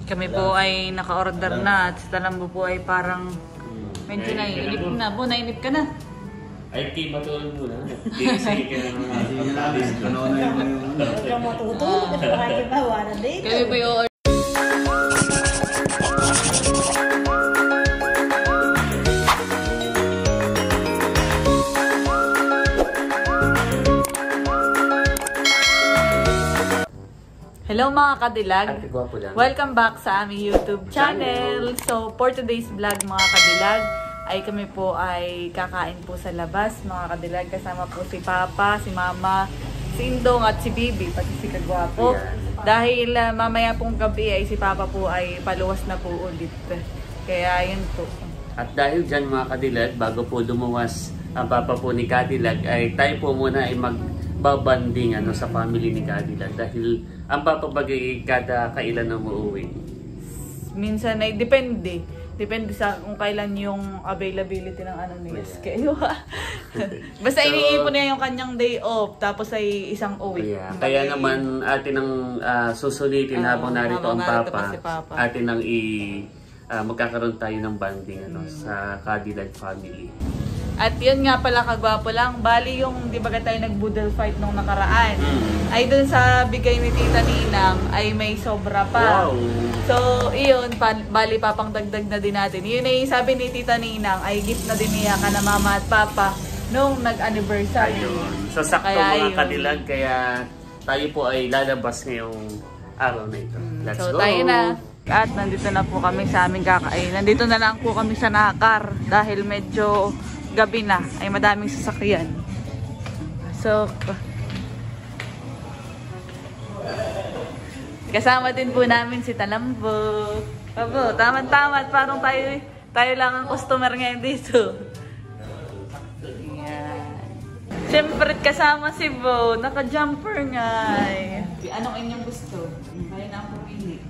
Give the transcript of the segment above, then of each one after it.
Kami po ay naka-order na at si Talambo po ay parang medyo naiinip na. Bo, nainip ka na. Ay, matulog muna. Sige ka na mga Huwag kang matutulog at makakibawa na dito. Kami po yung hello mga kadilag! Welcome back sa aming YouTube channel! So, for today's vlog mga kadilag, ay kami po ay kakain po sa labas mga kadilag. Kasama po si Papa, si Mama, si Indong at si Bibi, pati si Kagwapo. Dahil mamaya pong gabi ay si Papa po ay paluwas na po ulit. Kaya yun po. At dahil dyan mga kadilag, bago po lumuwas ang Papa po ni Kadilag, ay tayo po muna ay magbabanding sa family ni Kadilag. Dahil ang papabagay kada kailan na umuwi. Minsan ay depende. Depende sa kung kailan yung availability ng ni SK. Basta so, iniipon niya yung kanyang day off, tapos ay isang uwi. Yeah. Kaya naman atin ang susulitin habang narito ang Papa. Atin ang magkakaroon tayo ng banding sa Kadilag family. At yun nga pala Kagwapo lang, bali yung di ba tayo nag-boodle fight nung nakaraan, ay dun sa bigay ni Tita Ninang ay may sobra pa. Wow. So iyon, bali papang dagdag na din natin. Yun ay sabi ni Tita Ninang ay gift na din niya ka na Mama at Papa nung nag-anniversary. Ayun. So sakto mga Kadilag, kaya tayo po ay lalabas ngayong araw na ito. Let's go! Tayo na. At nandito na po kami sa aming kakain. Nandito na lang po kami sa Nakar dahil medyo gabi na, ay madaming sasakyan. So, kasama din po namin si Talambo. Pabo, tama-tama, parang tayo lang ang customer ngayon dito. Ayan. Siyempre kasama si Bo, naka-jumper nga. Anong inyong gusto? Kaya na ang pumili.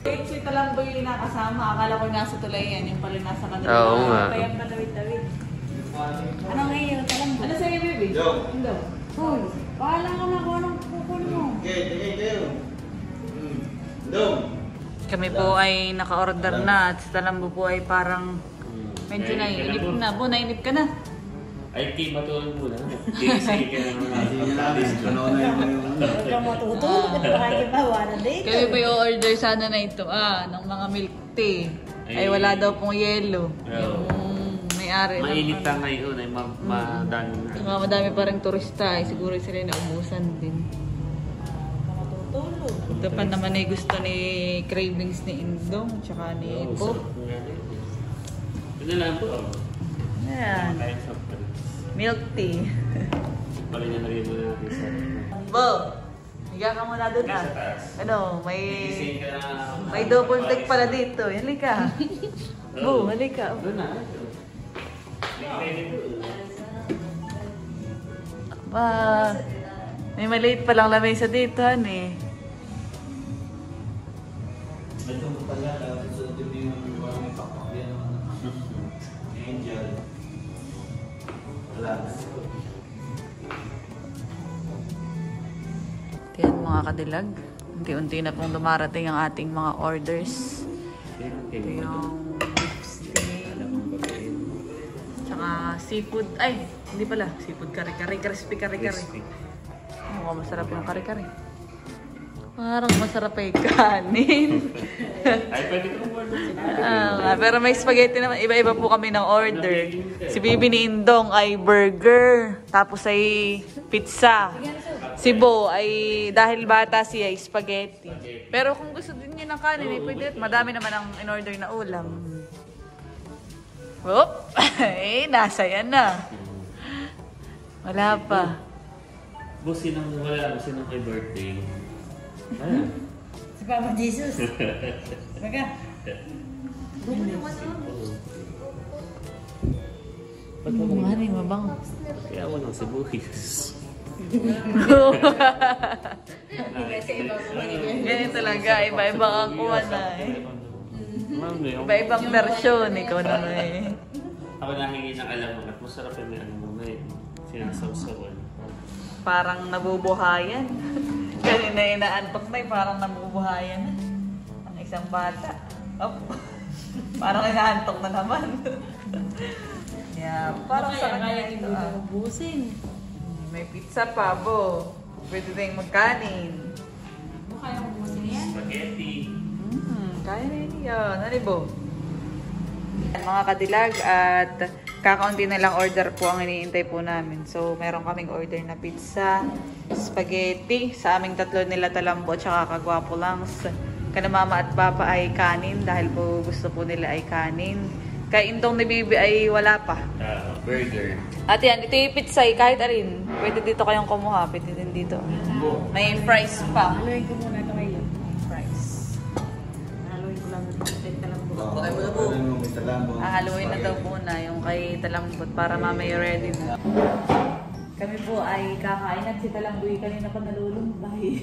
Si Talambo yung nakasama, akala ko nasa tulayan, yung pala nasa kanila. Oo nga. Kaya padawid-dawid. Ano ngayon? Ano sa'yo, baby? Yo. Indo. Hoy, bahala ka na kung anong pupul mo. Okay. Kami po ay naka-order na at si Talambo po ay parang medyo naiinip na. Bo, nainip ka na. Ay, matulog muna. Sige ka na mga Huwag kang matutulog at makakibawa na dito. Kami po yung order sana na ito, ng mga milk tea. Ay wala daw pong yelo. Yung may-ari. Mainit na ngayon ay madami na. Saka madami pa rin turista. Ay siguro sila naubusan din. Matutulog. Ito pa naman ay gusto ni cravings ni Indong tsaka ni Pop. Ito lang po. Ayan. Milk tea. Pala niya nagay muna natin sa... Bo! Higa ka muna doon Ano, may double deck pala dito. Halika. Bo, halika. Doon na. May maliit palang lamesa dito, eh. Yan mga kadilag. Unti-unti na pong dumarating ang ating mga orders. Ito yung beef steak. Tsaka seafood. Ay, hindi pala. Seafood kare-kare. Crispy kare-kare. Mukhang masarap yung kare-kare. Parang masarap ay kanin. Ay, pwede kong order. Pero may spaghetti naman. Iba-iba po kami ng order. Si Bibi ni Indong ay burger. Tapos ay pizza. Si Bo ay dahil bata siya ay spaghetti. Pero kung gusto din niya ng kanin, ay pwede. Madami naman ang in-order na ulam. Oop! Nasa yan na. Wala pa. Busin ang kay birthday. Si Papa Jesus. Baga. Ba't mo Nga rin, mabango. kaya mo ng sibuyas? Ganyan talaga, iba-ibang ang kuha na Iba-ibang version, ikaw naman Ako nahingi ng alam at masarap yung may sinasawsawan. Parang nabubuhayan. Kanina inaantok na parang nabubuhayan. Ang Isang bata. Oh. Parang inaantok na naman. Yeah, parang sa kanya ito. Ubusin. May pizza pa, Bo. Pwede tayong magkanin. Kaya mo ubusin yan? Spaghetti. Kaya na yun yun. Ano, Bo? Mga kadilag at kakaunti na lang order po ang iniintay po namin. So, meron kaming order na pizza, spaghetti, sa aming tatlo nila talambo, tsaka kagwapo lang. Kana mama at papa ay kanin dahil po gusto po nila ay kanin. Kaya intong ni Bibi ay wala pa. Burger. At yan, ito yung pizza kahit arin. Pwede dito kayong kumuha. Pwede din dito. May fries pa. Haluin ko muna ito ngayon. Fries. Haluin ko lang ito. Haluin na daw muna yung kay Talambot para mamaya ready na. Kami po ay kakain at si Talamboy kanina pa nalulumbay.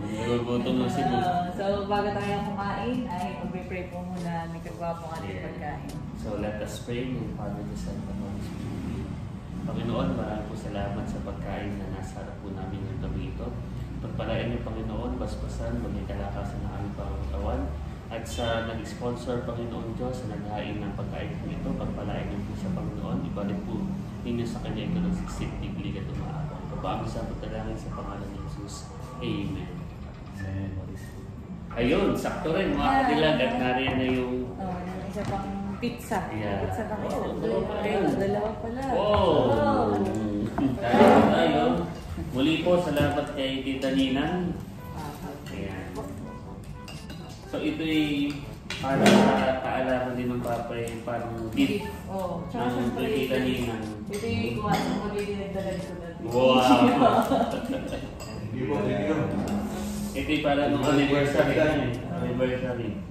Nagugutom na si Bo. So bago tayo kumain ay mag-pray po muna. May kagwapo nga ng pagkain. So let us pray in Father, the Son, and the Holy Spirit. Panginoon, maraming po salamat sa pagkain na nasa harap po namin ng gabi ito. Pagpalain niyo, Panginoon, basbasan, maging kalakasan ng aming pangatawan. At sa nag-sponsor, Panginoon Diyos, sa naghain ng pagkain po ito, pagpalain niyo po sa Panginoon, ibalik po ninyo sa kanya ito ng siksik-tiglig at umaabang. Papaami sa pagdalangin sa pangalan ni Jesus. Amen. Ayun, sakto rin mga kadilag at nariyan na yung Isa pang pizza. Yeah. Pizza pa kayo. Dalawa pa rin. Dalawa pala. wow! Tayo. Muli po, salamat kay Tita Ninang. Ayan. So ito'y para kaalaman din ng Papa yung parang gift Oh, tsaka ng syempre, Tita Ninang. ito yung kuha ng magiging dagdag ko na. Wow! Ito'y para nung anniversary. Anniversary.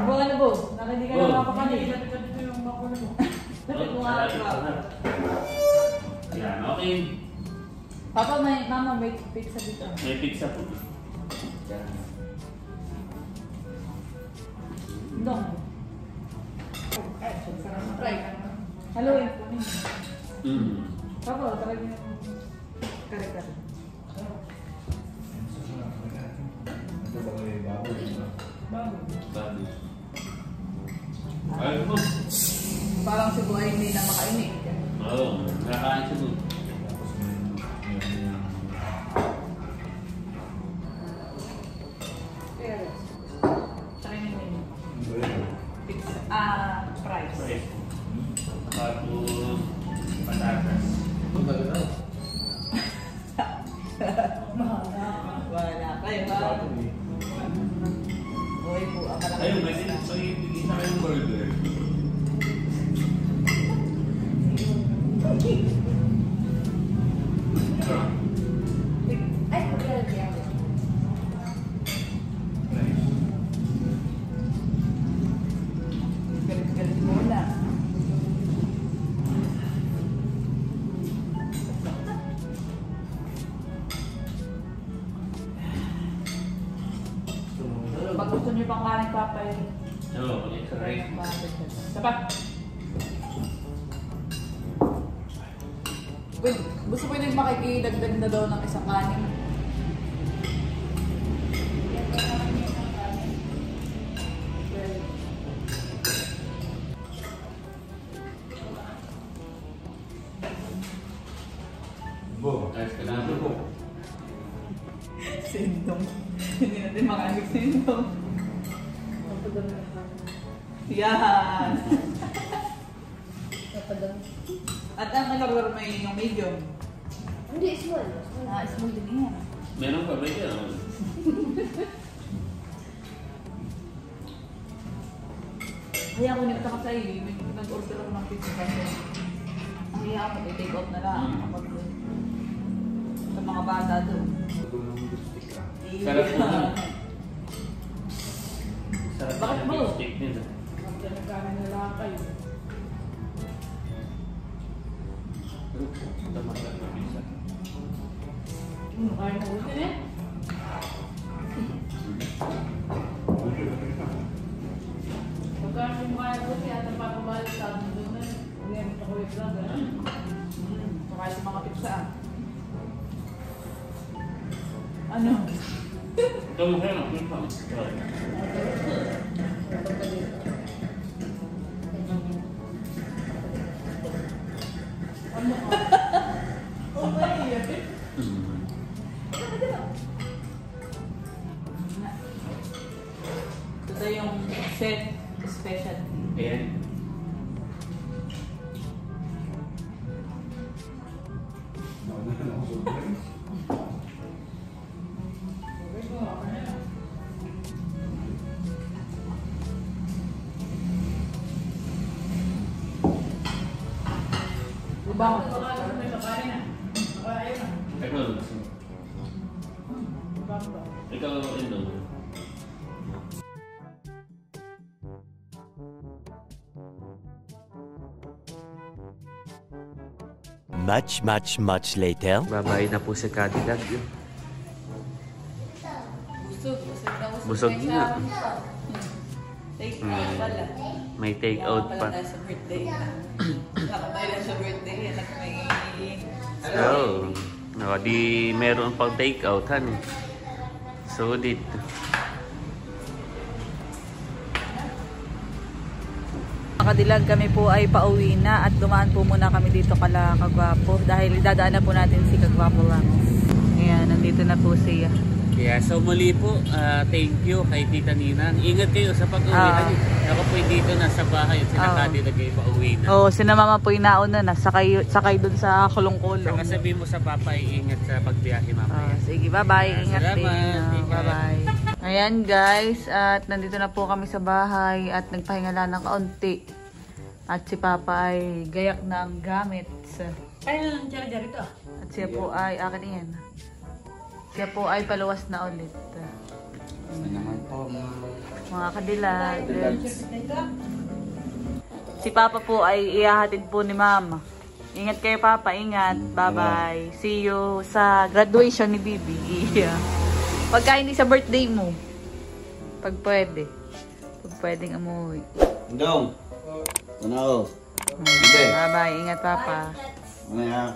Bo, ano Bo? Nakindi ka na mapakanin. Lapit-lapit ko yung makulo mo. Lapit mo nga ako. Yan, okay. Papa, mama, may pizza dito. May pizza po. Dong. Try. Haluin po ninyo. Papa, talaga yung kare-kare. Baboy. Ayun po. Parang si Buhay hindi na makainit. Oo, nakakain siya po. Tsaka yung menu. Pizza. Fries. Fries. Saka po patatas. Wala kayo ba? Buhay po, ang malaki. Ayun, may so isa kayong burger. Ay, okay. Galit-galit muna. Pag gusto nyo pang kanin papay, Oo, it's right. Sapa. Wait, gusto ko yung makikidagdag na daw ng isang kanin. Ayos ka lang po. Sindong. Hindi natin makanig sindong. Yan. At ang nalagwar may yung medium. Hindi, small. Small din yan. Meron pa ba yan? Kaya ako nagtaka sa iyo, may nag-order ako ng pizza kasi kaya ako i-take out na lang kapag sa mga bata doon. Sarap po na. Sarap Bakit na mo? yung steak nila. Nagkaroon na lang kayo. Tama ka na pizza. Kaya mo ulit eh. Pagkaan yung kaya ko siya, at napapabalik sa atin doon na yun. Hindi namin ito kulit lang. Saka sa mga pizza. Ano? Ito mo kayo, ano pa? Oh my God. Ito yung set specialty. Ayan. Lubang. Ikaw, ito. Much later. Babae na po si Cadillac. Busog. Busog na. Take out pala. May take out Kaya pa. pala tayo sa birthday. Nakatayo lang sa birthday. Anak may... Oh. No, di meron pang take out, han. Sulit. Mga kadilag, kami po ay pauwi na at dumaan po muna kami dito kala Kagwapo dahil dadaan na po natin si Kagwapo lang. Ayan, nandito na po siya. Yeah, so muli po, thank you kay Tita Ninang. Ingat kayo sa pag-uwi. Ako po dito nasa bahay at sila Cadillac ay pauwi na. Oo, sina mama po inauna na, sakay dun sa kulong-kulong. Saka sabihin mo sa papa, ingat sa pagbiyahe mamaya. Sige, bye-bye. Ingat din. Salamat. Bye-bye. Ayan guys, at nandito na po kami sa bahay at nagpahinga lang ng kaunti. At si Papa ay gayak na ang gamit. Kaya lang charger ito. At siya po ay, akin yan. Siya po ay paluwas na ulit. Mga kadilag. Si Papa po ay ihahatid po ni Mama. Ingat kayo Papa, ingat. Bye-bye. See you sa graduation ni Bibi. Yeah. Pagka hindi sa birthday mo. Pag pwede. Pag pwedeng umuwi. Dong. Ano? Bye-bye. Ingat Papa. Ano yan?